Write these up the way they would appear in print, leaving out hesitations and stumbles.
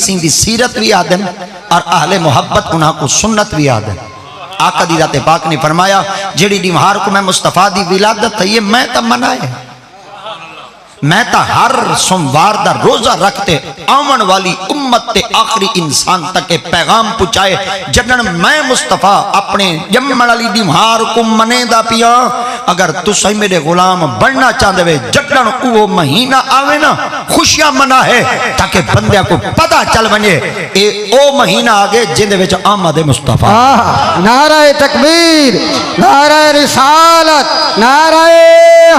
کسی دی سیرت بھی آدم اور اہل محبت انہاں کو سنت بھی آدم. آقا دی ذات پاک نے فرمایا جیڑی دیوار کو میں مصطفیٰ دی ولادت ہے یہ میں تا منائے میں تا ہر سوموار دا روزہ رکھتے آمن والی امت تے آخری انسان تک پیغام پہنچائے جنن میں مصطفیٰ اپنے جمن والی دیوار کو منے دا پیا. اگر تسائی میرے غلام بننا چاہتے ہوئے جنن وہ مہینہ آوے نا خوشیاں منا ہے تاکہ بندیاں کو پتہ چل بنے اے او مہینہ آگے جن دے وچ آمد مصطفیٰ. نعرہ تکبیر، نعرہ رسالت، نعرہ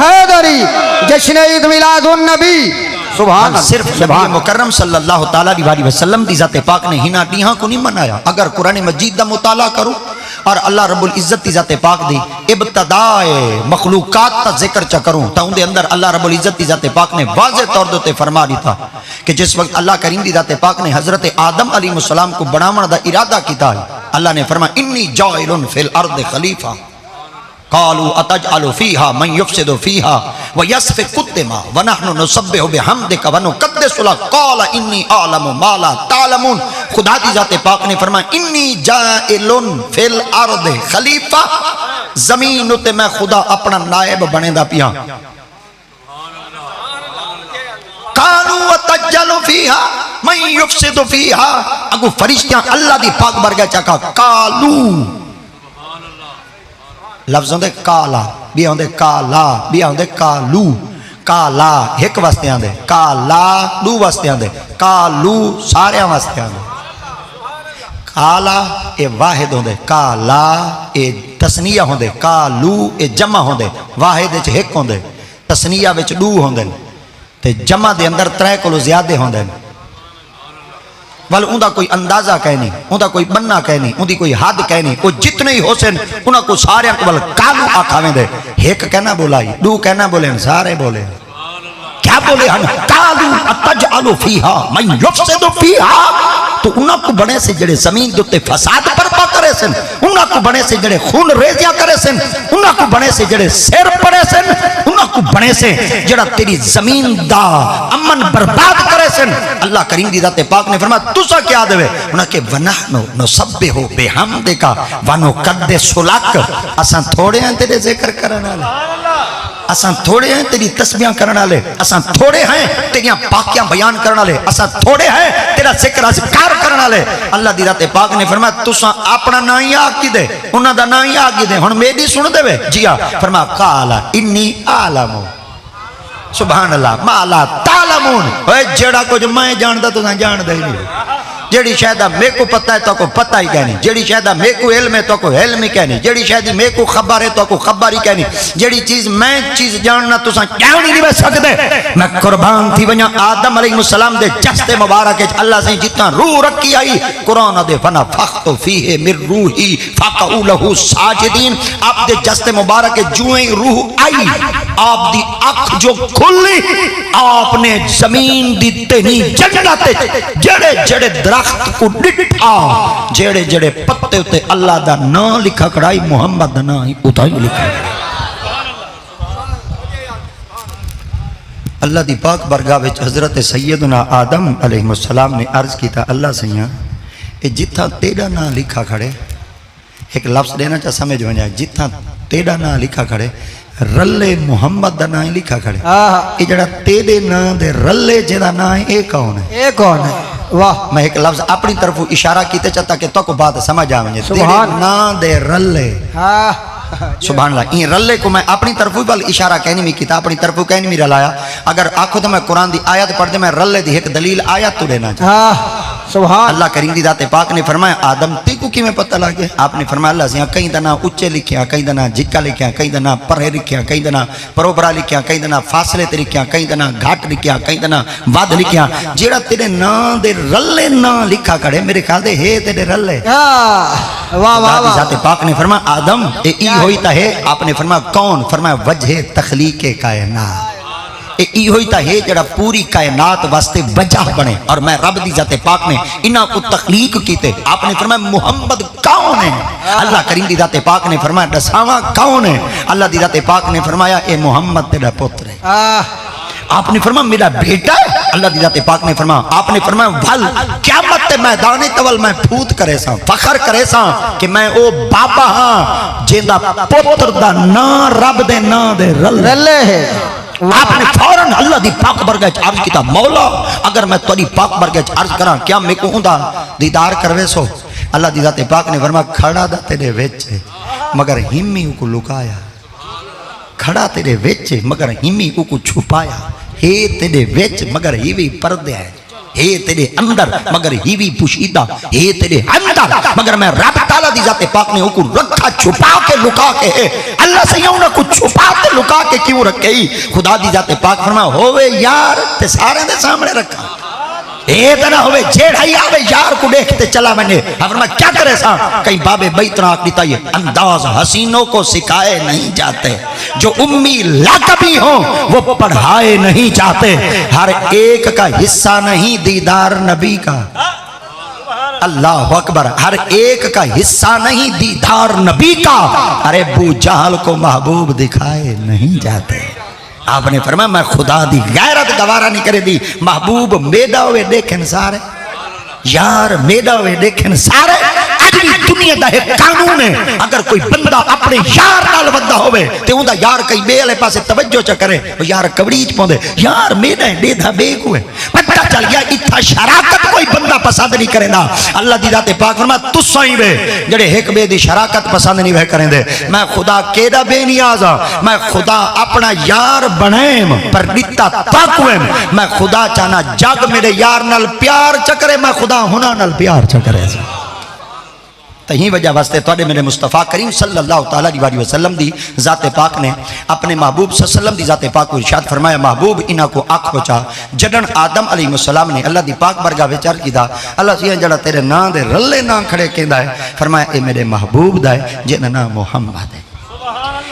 حیدری، جشن عید میلاد النبی. سبحان اللہ. صرف نبی مکرم صلی اللہ تعالیٰ علیہ وسلم دی ذات پاک نے ہینا ڈیہاں کو نہیں منایا. اگر قرآن مجید دا مطالعہ کرو اور اللہ رب العزت دی ذات پاک دی ابتدائے مخلوقات تا ذکر چا کروں تا ان دے اندر اللہ رب العزت دی ذات پاک نے واضح طور دوتے فرما دی تھا کہ جس وقت اللہ کریم دی ذات پاک نے حضرت آدم علیہ السلام کو بنامن دا ارادہ کیتا ہے اللہ نے فرمایا انی جائل فی الارض خلیفہ قالوا اتجعل فيها من يفسد فيها ويسفك الدماء ونحن نسبح بحمدك ونقدس لك قال اني اعلم ما لا تعلمون. خدا دی ذات پاک نے فرمایا انی جائل فی الارض خلیفہ زمین تے میں خدا اپنا نائب بنے دا پیا. قالوا اتجعل فيها من يفسد فيها اگو فرشتیاں اللہ دی پاک برگا چکا قالوا لفظوں دے کالا بھی آن دے کالا بھی آن دے کالو کالا ایک واسطے آن دے کالا دو واسطے آن دے کالو سارے واسطے آن دے. کالا اے واحد ہوں دے کالا اے تسنیہ ہوں دے کالو اے جمع ہوں دے واحد اچھ ایک ہوں دے تسنیہ وچ دو ہوں دے تے جمع دے اندر ترے کلو زیادہ ہوں دے. بل ان دا کوئی اندازہ کہنی ان دا کوئی بننا کہنی ان دی کوئی حد کہنی وہ جتنے ہی حسن انہاں کو سارے کو بل کالو آکھاویں دے ایک کہنا بولائی دو کہنا بولیں سارے بولیں کیا بولے ہن کالو اتجعل فیہا من یفسد فیہا تو انہاں کو بنے سے جڑے زمین دوتے فساد برپا کرے سن انہاں کو بنے سے جڑے خون ریزیاں کرے سن انہاں کو بنے سے جڑے سیر پڑے سن انہاں کو بنے سے جڑا تیری زمین دا امن برباد کرے سن. اللہ کریم دی ذات پاک نے فرمایا تسا کیا دے انہاں کہ ونحنو نسبح بحمدک ونقدس لک اساں تھوڑے ہیں تیرے ذکر کرنے والے اساں تھوڑے ہیں تیری تسبیحاں کرنے والے اساں تھوڑے ہیں تیریاں پاکیاں بیان کرنے والے اساں تھوڑے ہیں تیرا ذکر اذکار کرنے والے. اللہ دی ذات پاک نے فرمایا تساں اپنا نام ہی آکھ دے انہاں دا نام ہی آکھ دے ہن میری سن دے وے جی ہاں فرمایا قال انی اعلم سبحان اللہ ما لا تعلمون. اوے جڑا کچھ میں جاندا تو جان دے نہیں جیڑی شاید میں کو پتہ ہے تو کو پتہ ہی کہنی جیڑی شاید میں کو علم ہے تو کو علم ہی کہنی جیڑی شاید میں کو خبر ہے تو کو خبر ہی کہنی جیڑی چیز میں چیز جاننا تو سا کیوں نہیں بے سکتے. میں قربان تھی ونیا آدم علیہ السلام دے جسد مبارک اللہ سے جتنا روح رکھی آئی قرآن دے فنفخت فیہ من روحی فقعوا لہ ساجدین. آپ دے جسد مبارک جوئیں روح آئی آپ دی اکھ جو کھلی آپ نے زمین دی تہنی جنت جڑے جڑے درخت کو ڈٹھا جڑے جڑے پتے ہوتے اللہ دا نام لکھا کڑائی محمد دا نام اتائی لکھا. اللہ دی پاک برگاہ وچ حضرت سیدنا آدم علیہ السلام نے عرض کیتا اللہ سیاں اے جتھا تیرا نام لکھا کھڑے ایک لفظ دینا چاہ سمجھ بن جائے جتھا تیرا نام لکھا کھڑے رلے محمد دا نام لکھا کھڑے یہ جڑا تیرے نام دے رلے جڑا نام اے کون ہے اے کون ہے. واہ میں ایک لفظ اپنی طرف اشارہ کیتے چاہتا کہ تو کو بات سمجھ آویں تیرے نام دے رلے سبحان اللہ این رلے کو میں اپنی طرف بل اشارہ کہنی میں کیتا اپنی طرف کہنی میں رلایا اگر آنکھوں تو میں قرآن دی آیت پڑھ دے میں رلے دی ایک دلیل آیت تو دینا چاہتا. سبحان اللہ کریم دی ذات پاک نے فرمایا آدم تی کو کی میں پتہ لگے آپ نے فرمایا اللہ سے کئی دنا اچھے لکھیا کئی دنا جھکا لکھیا کئی دنا پرے لکھیا کئی دنا پروبرا لکھیا کئی دنا فاصلے تے لکھیا کئی دنا گھاٹ لکھیا کئی دنا ود لکھیا جیڑا تیرے نام دے رلے نام لکھا کھڑے میرے خیال دے ہے تیرے رلے. واہ واہ واہ. ذات پاک نے فرمایا آدم ای ہوئی تا ہے آپ نے فرمایا کون فرمایا وجہ تخلیق کائنات ای ہوئی تا ہے جڑا پوری کائنات واسطے وجہ بنے اور میں رب دی ذات پاک نے انہاں کو تخلیق کیتے. آپ نے فرمایا محمد کون ہے اللہ کریم دی ذات پاک نے فرمایا دساواں کون ہے اللہ دی ذات پاک نے فرمایا اے محمد تیرا پتر ہے. آپ نے فرمایا میرا بیٹا ہے اللہ دی ذات پاک نے فرمایا آپ نے فرمایا ول قیامت تے میدان تول میں پھوت کرے سا فخر کرے سا کہ میں او بابا ہاں جیندا پتر دا نا رب دے نا دے رلے ہے آپ نے فوراً اللہ دی پاک برگاہ عرض کیتا مولا اگر میں تیری پاک برگاہ عرض کراں کیا میں کو ہوندا دیدار کروے سو اللہ دی ذات پاک نے فرمایا کھڑا دا تیرے وچ مگر ہمی کو لکایا کھڑا تیرے وچ مگر ہمی کو چھپایا ہے تیرے وچ مگر ہی بھی پردے ہے ہے تیرے اندر مگر ہی بھی پوشیدہ ہے تیرے اندر مگر میں رب تعالیٰ دی ذات پاک نے کو رکھا چھپا کے لکا کے ہے اللہ سے یوں نہ کچھ چھپا کے لکا کے کیوں رکھے ہی خدا دی ذات پاک فرمایا ہوئے یار تے سارے دے سامنے رکھا ایک نہ ہوئے جیڑا ہی آوے یار کو دیکھتے چلا میں نے فرمایا کیا کرے سا کئی بابے بیتنا آکھ دیتا یہ انداز حسینوں کو سکھائے نہیں جاتے جو امی لاقبی ہوں وہ پڑھائے نہیں جاتے ہر ایک کا حصہ نہیں دیدار نبی کا اللہ اکبر ہر ایک کا حصہ نہیں دیدار نبی کا ارے ابو جہل کو محبوب دکھائے نہیں جاتے آپ نے فرمایا میں خدا دی غیرت گوارا نہیں کرے دی محبوب میڈا ہوئے دیکھن سارے یار میڈا ہوئے دیکھن سارے آج بھی دنیا دا ایک قانون ہے اگر کوئی بندہ اپنے یار نال بندہ ہوئے تے ہوں دا یار کئی بے علیہ پاسے توجہ چا کرے وہ یار کبڑیچ پوندے یار میڈا ہے دے دا بے کوئے پتہ چل گیا اتھا شراکت کوئی بندہ پسند نہیں کرے دا اللہ دی ذات پاک فرمایا تسائیں بے جڑے ایک بے دی شراکت پسند نہیں بے کریں دے میں خدا کیڑا بے نیازا میں خدا اپنا یار بنائیم پر دیتا تاکویم میں خدا چانا جگ میرے یار نال پیار چکرے میں خدا ہونا نال پیار چکرے تہی وجہ واسطے توڑے میرے مصطفیٰ کریم صلی اللہ تعالیٰ علیہ وسلم دی ذات پاک نے اپنے محبوب صلی اللہ علیہ وسلم دی ذات پاک کو ارشاد فرمایا محبوب انہا کو آنکھ بچا جڑن آدم علیہ السلام نے اللہ دی پاک برگاہ وچار کی دا اللہ سیاں جڑا تیرے نا دے رلے نا کھڑے کہندا ہے فرمایا اے میرے محبوب دا ہے جنہ نا محمد ہے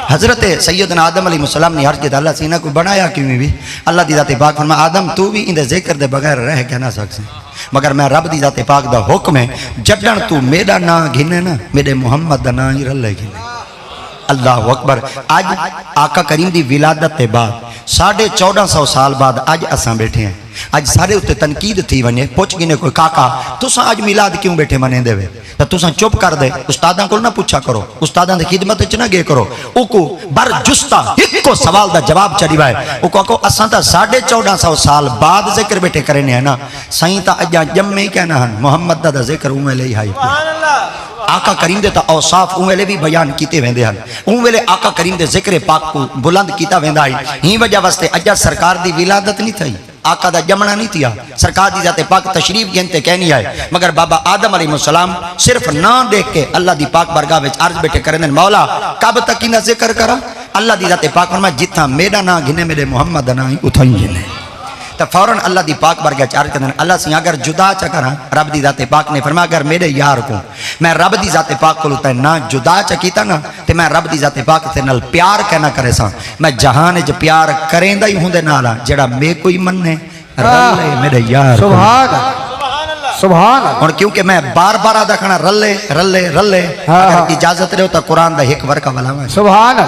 حضرت سیدنا آدم علیہ السلام نے عرض کیا اللہ سینہ کو بنایا کیوں بھی اللہ دی ذات پاک فرمایا آدم تو بھی اندے ذکر دے بغیر رہ کے نہ سکتے مگر میں رب دی ذات پاک دا حکم ہے جڑن تو میرا نا گھنے نا میرے محمد دا نا ہی رلے گھنے اللہ اکبر آج آقا کریم دی ولادت بعد 1450 سال بعد آج اساں بیٹھے ہیں آج سارے اتے تنقید تھی ونے پوچھ گنے کوئی کاکا تساں آج میلاد کیوں بیٹھے منے دے وے تو تساں چپ کر دے استاداں کو نہ پوچھا کرو استاداں دے خدمت وچ نہ گئے کرو او کو بر جستا ایک کو سوال دا جواب چڑی وائے او کو اساں تا 1450 سال بعد ذکر بیٹھے کرنے ہیں نا سائیں تا اجا جمے کیا نہ محمد دا ذکر اوے لئی ہائی آقا کریم دے تا اوصاف اوے لے بھی بیان کیتے ویندے ہیں اوے لے آقا کریم دے ذکر پاک کو بلند کیتا ویندا ہے ہی وجہ واسطے اجا سرکار دی ولادت نہیں تھی آقا دا جمنا نہیں تھیا سرکار دی ذات پاک تشریف گنتے کہنی آئے مگر بابا آدم علیہ السلام صرف نہ دیکھ کے اللہ دی پاک برگاہ وچ عرض بیٹھے کرنے مولا کب تک انہا ذکر کرا اللہ دی ذات پاک فرمایا جتنا میرا نا گھنے میرے محمد نا ہی اتھائی گھنے تو فوراً اللہ دی پاک برگاہ چارج کرنے اللہ سے اگر جدا چکرا رب دی ذات پاک نے فرمایا اگر میرے یار کو میں رب دی ذات پاک کو لتا ہے نہ جدا چکیتا نا تو میں رب دی ذات پاک سے نل پیار کہنا کرے سا میں جہانے جو پیار کریں دا ہی ہوں دے نالا جڑا میں کوئی مننے رلے میرے یار سبحان سبحان اور کیونکہ میں بار بار آدھا کھنا رلے رلے رلے اگر اجازت رہے ہوتا قرآن دا ایک ورکا والا ہے سبحان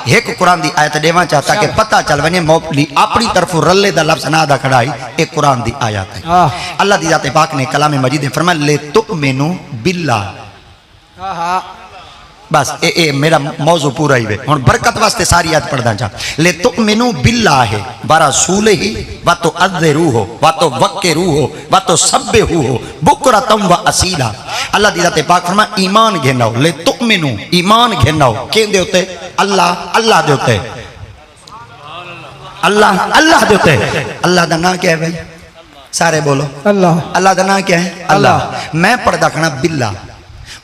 ایک قرآن دی آیت دیوان چاہتا کہ پتہ چل ونیے موپلی اپنی طرف رلے دا لفظ نہ آدھا کھڑائی ایک قرآن دی آیات ہے اللہ دی ذات پاک نے کلام مجید نے فرمایا لے تؤمنو باللہ بس اے میرا موضوع پورا ہی ہے اور برکت واسطے ساری آیت پڑھ داں چاہ لے تؤمنو باللہ برسولہ و تو اذروہ و تو وکروہ و تو سبحوہ بکرتم و اسیلا اللہ دی ذات پاک فرمایا ایمان گھناؤ لے تؤمنو ایمان گھناؤ کہیں دے ہوتے اللہ دے ہوتے اللہ دے ہوتے اللہ دا نا کیا ہے بھائی سارے بولو اللہ دا نا کیا ہے اللہ میں پڑھ دا کھنا باللہ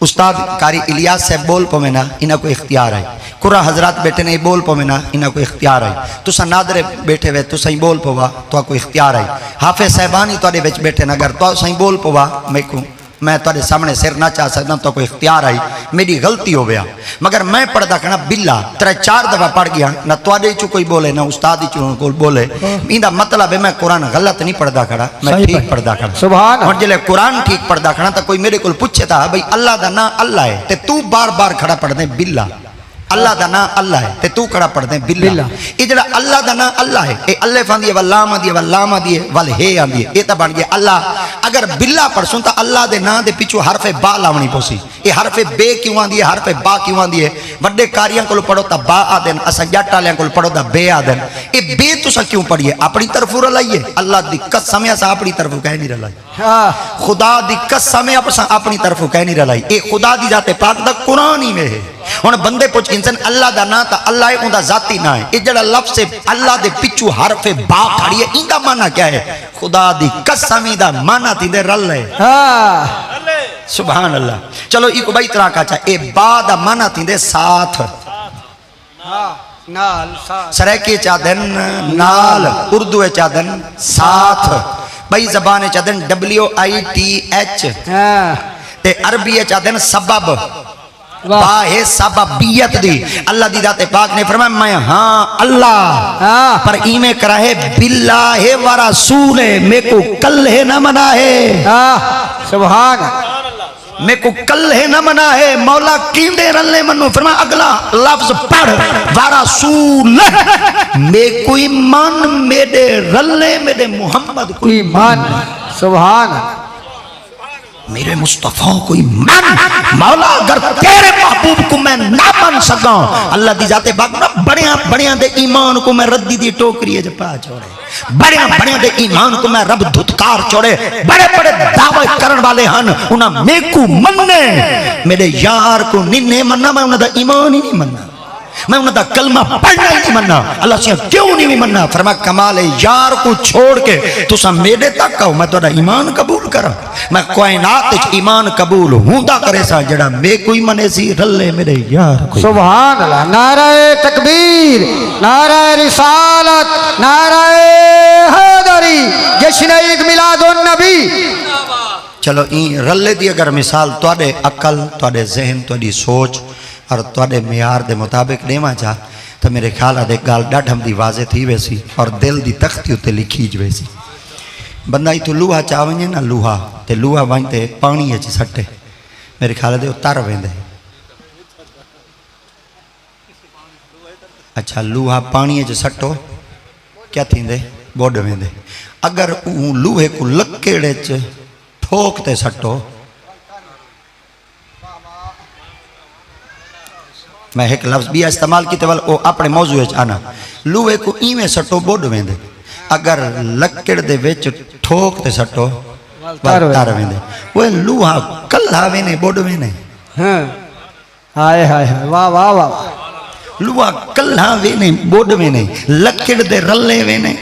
استاد کاری الیاس سے بول پو میں نا انہا کو اختیار ہے قرآن حضرات بیٹھے نہیں بول پو میں نا انہا کو اختیار ہے تو سا نادر بیٹھے ہوئے تو سائیں بول پوا تو کو اختیار ہے حافظ صاحبانی تو بیچ بیٹھے نا اگر تو سائیں بول پوا میں تو سامنے سر نہ چاہ سکتا تو کوئی اختیار آئی میری غلطی ہو گیا مگر میں پڑھتا کھنا باللہ 3-4 دفعہ پڑھ گیا نہ توڑے چو کوئی بولے نہ استادی چو کوئی بولے اندہ مطلب ہے میں قرآن غلط نہیں پڑھتا کھڑا میں ٹھیک پڑھتا کھڑا سبحان اور جلے قرآن ٹھیک پڑھتا کھڑا تا کوئی میرے کو پوچھے تھا بھئی اللہ دا نا اللہ ہے تے تو بار بار کھڑا پڑھ دیں باللہ اللہ دا نام اللہ ہے تے تو کڑا پڑھ دیں باللہ باللہ۔ یہ جڑا اللہ دا نام اللہ ہے اے الف آندی ہے واللام آندی ہے واللام آندی ہے والہے آندی ہے یہ تا بن گیا اللہ اگر باللہ پڑھسوں تا اللہ دے نام دے پیچھو حرف با لاونی پوسی یہ حرف بے کیوں آندی ہے حرف با کیوں آندی ہے وڈے کاریاں کو پڑھو تا با آدن اسا جٹ والےاں کو پڑھو تا بے آدن یہ بے تسا کیوں پڑھیے اپنی طرف رلائیے اللہ دی قسم اسا اپنی طرف کہہ نہیں رلائی خدا دی قسم اسا اپنی طرف کہہ نہیں رلائی اے خدا دی ذات پاک دا قرآن ہی میں ہے ہن بندے پوچھ انسان اللہ دا نا تا اللہ ہے اوندا ذاتی نا ہے یہ جڑا لفظ اللہ دے پچھو حرف با کھڑی ہے ایندا معنی کیا ہے خدا دی قسم دا معنی تیندے رل ہے سبحان اللہ چلو ایک بھائی طرح کا چاہے اے با دا معنی تیندے ساتھ نال ساتھ سریکی چادن نال اردو چادن ساتھ بھائی زبان چادن WITH تے عربی چادن سبب باہ سببیت دی اللہ دی ذات پاک نے فرمایا میں ہاں اللہ پر ایمیں کرا ہے باللہ و رسول میں کو کل ہے نہ منا ہے سبحان میں کو کل ہے نہ منا ہے مولا کیندے رلے منو فرمایا اگلا لفظ پڑھ ورسول میں کوئی مان میرے رلے میرے محمد کوئی ایمان سبحان میرے مصطفیٰ کوئی من مولا اگر تیرے محبوب کو میں نہ من سکاں اللہ دی ذات پاک نہ بڑیاں دے ایمان کو میں ردی دی ٹوکری ہے جپا چھوڑے بڑیاں دے ایمان کو میں رب دھتکار چھوڑے بڑے دعوے کرن والے ہن انہاں میں کو مننے میرے یار کو نہیں مننا میں انہاں دا ایمان ہی نہیں مننا میں انہاں دا کلمہ پڑھنا ہی نہیں مننا اللہ سے کیوں نہیں مننا فرمایا کمال یار کو چھوڑ کے تسا میرے تک کہو میں تہاڈا ایمان قبول کراں میں کائنات وچ ایمان قبول ہوندا کرے سا جڑا میں کوئی منے سی رلے میرے یار کوئی سبحان اللہ نعرہ تکبیر نعرہ رسالت نعرہ حیدری جشن عید میلاد النبی چلو این رلے دی اگر مثال تواڈے عقل تواڈے ذہن تواڈی سوچ اور تواڈے معیار دے مطابق دیواں چا تو میرے خیال ہے گال ڈاڈھم دی واضح تھی ویسی اور دل دی تختی تے لکھی ج ویسی بندہ تو لوہا چا ونجے نا لوہا تے لوہا ونجتے پانی اچ سٹے میرے خیال ہے تر ویندے اچھا لوہا پانی اچ سٹو کیا تھیندے بوڈ ویندے اگر لوہے کو لکڑے چ ٹھوک تے سٹو میں ایک لفظ بھی استعمال کی تے او اپنے موضوع وچ آنا لوہے کو ایویں سٹو بوڈ ویندے اگر لکڑ دے وچ ٹھوک تے سٹو تر ویندے وہ لوہا کلھا وینے بوڈ وینے ہائے ہائے واہ واہ واہ لوہا کلھا وینے بوڈ وینے لکڑ دے رلے وینے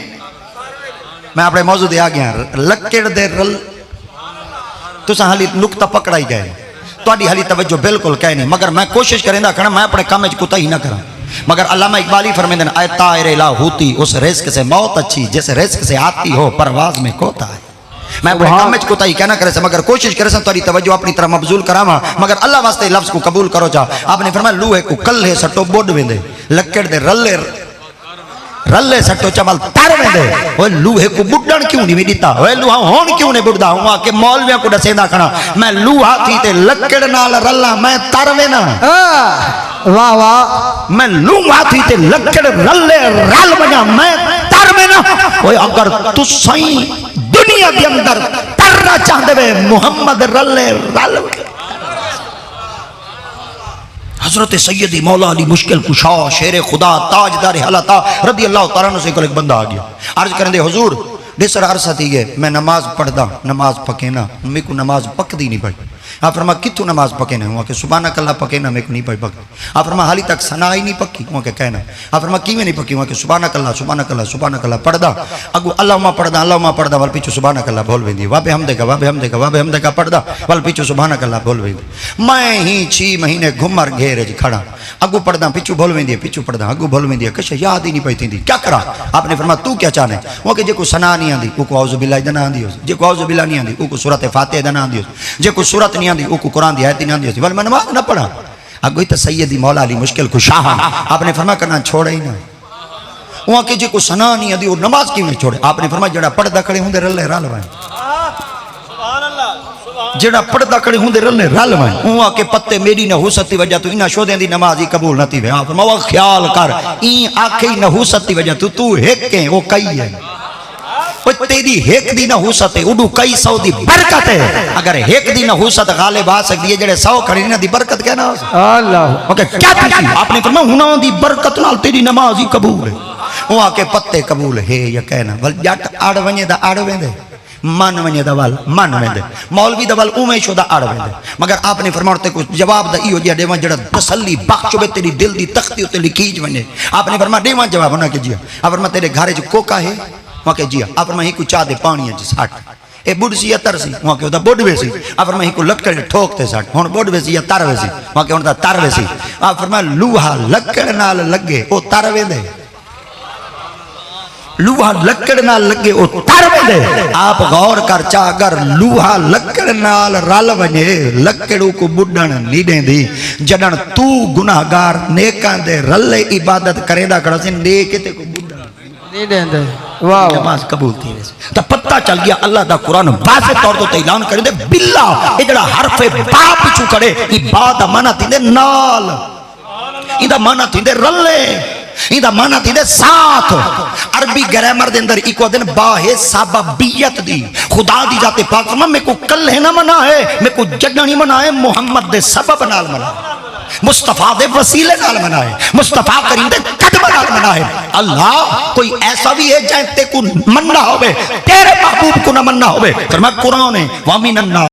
میں اپنے موضوع دے آ گیا لکڑ دے رل تساں حالی نقطہ پکڑائی گئے تواڈی حالی توجہ بالکل کہہ نہیں مگر میں کوشش کریندا کھڑا میں اپنے کام وچ کوتاہی نہ کراں مگر علامہ اقبالی فرمیندے ہیں اے طائر لاہوتی اس رزق سے موت اچھی جس رزق سے آتی ہو پرواز میں کوتا ہے میں اپنے کام وچ کوتاہی کہنا کرے سے مگر کوشش کرے سے تواڈی توجہ اپنی طرف مبذول کراواں مگر اللہ واسطے لفظ کو قبول کرو جا آپ نے فرمایا لوہے کو کلھے سٹو بوڈ ویندے لکڑ دے رلے سٹو چمل تر ویندے اوے لوہے کو بڈن کیوں نہیں دیتا اوے لوہا ہون کیوں نہیں بڈدا ہوں کہ مولویاں کو دسیندا کھڑا میں لوہا تھی تے لکڑ نال رلا میں تر وینا واہ واہ میں لوہا تھی تے لکڑ رلے رل بنا میں تر وینا اوے اگر تسیں دنیا دے اندر ترنا چاہندے وے محمد رلے رل حضرت سیدی مولا علی مشکل کشا شیر خدا تاجدار حالتا رضی اللہ تعالیٰ عنہ سے ایک بندہ آ گیا عرض کریں دے حضور دیسر عرصہ تھی گئے میں نماز پڑھدا نماز پکینا میں کو نماز پک دی نہیں پڑھ آپ فرما کتوں نماز پکینا ہوا کہ سبحانک اللہ پکینا میں کو نہیں پک آپ فرما حالی تک ثنا ہی نہیں پکی ہوا کہ کہنا آپ فرما کیویں نہیں پکی ہوا کہ سبحانک اللہ پڑھدا اگو اللہم پڑھدا ول پیچھے سبحانک اللہ بول ویندی وا بے حمدے کا پڑھدا ول پیچھے سبحانک اللہ بول ویندی میں ہی 6 مہینے گھمر گھیرے کھڑا اگو پڑھدا پیچھے بول ویندی پیچھے پڑھدا اگو بول ویندی کچھ یاد ہی نہیں پئی تھیندی کیا کرا آپ نے فرمایا تو کیا چاہنے وہ کہ جے کو ثنا نہیں آندی او کو اعوذ باللہ دنا آندی ہو جے کو اعوذ باللہ نہیں آندی او کو سورۃ فاتحہ دنا آندی ہو جے کو سورۃ نہیں آندی او کو قرآن دی آیت نہیں آندی ہو ول میں نماز نہ پڑھا اگو تے سیدی مولا علی مشکل کشا آپ نے فرمایا کرنا چھوڑے ہی نہ وہاں کہ جے کو ثنا نہیں آندی او نماز کیوں نہیں چھوڑے آپ نے فرمایا جڑا پڑھدا کھڑے ہوندے رلے رل وائیں جڑا پڑھدا کڑے ہوندے رلنے رل میں اون آ کے پتے میری نحوست دی وجہ تو انہاں شودیں دی نماز ہی قبول نہ تھی ہاں فرمایا خیال کر این آکھے نحوست دی وجہ تو ہک ہے او کئی ہے او تیری ہک دی نحوست ہے اڈو کئی سو دی برکت ہے اگر ہک دی نحوست غالب آ سکتی ہے جڑے 100 کھڑے انہاں دی برکت کیا نہ ہو سکتی اللہ اوکے کیا پوچھی آپ نے فرمایا انہاں دی برکت نال تیری نماز ہی قبول ہے او آ کے پتے قبول ہے یا کہنا ول جٹ اڑ ونجے دا اڑ ویندے من ونجے دا ول من ویندے مولوی دا ول اوویں شو دا اڑ ویندے مگر آپ نے فرمایا تے کوئی جواب دا ایو جیا دیواں جڑا تسلی بخش ہوے تیری دل دی تختی تے لکھیج ونے آپ نے فرمایا دیواں جواب نہ کہ جی آپ فرمایا تیرے گھر وچ کوکا ہے وہاں کہ جی آپ فرمایا ہی کو چاہ دے پانی ہے جی ساٹھ اے بڑھ سی یا تر سی وہاں کہ دا بڑھ وے سی آپ فرمایا ہی کو لکڑ ٹھوکتے ساٹھ ہن بڑھ وے سی یا تر وے سی وہاں کہ ہن دا تر وے سی آپ فرمایا لوہا لکڑ نال لگے او تر وے دے لوہا لکڑ نال لگے او تر وے دے آپ غور کر چا اگر لوہا لکڑ نال رل ونجے لکڑوں کو بڈھن نہیں دیندی جڈن تو گناہگار نیکاں دے رلے عبادت کریندا کڑا سی نیک تے کو بڈھن نہیں دیندے واہ نماز قبول تھی ویسے تو پتہ چل گیا اللہ دا قرآن واضح طور تو اعلان کرے دے باللہ یہ جڑا حرف با پیچھو کرے یہ با دا معنی تھی دے نال یہ دا معنی تھی دے رلے یہ دا معنی تھی دے ساتھ عربی گرامر دے اندر ایک دن با ہے سببیت دی خدا دی ذات پاک فرما میں کو کل ہے نہ منا ہے میں کو جگہ نہیں منا ہے محمد دے سبب نال منا مصطفیٰ دے وسیلے نال منا ہے مصطفیٰ کریم دے قدم نال منا ہے اللہ کوئی ایسا بھی ہے جائیں تے کو مننا ہوئے تیرے محبوب کو نہ مننا ہوئے فرمایا قرآن ہے وَمِنَ النَّاسِ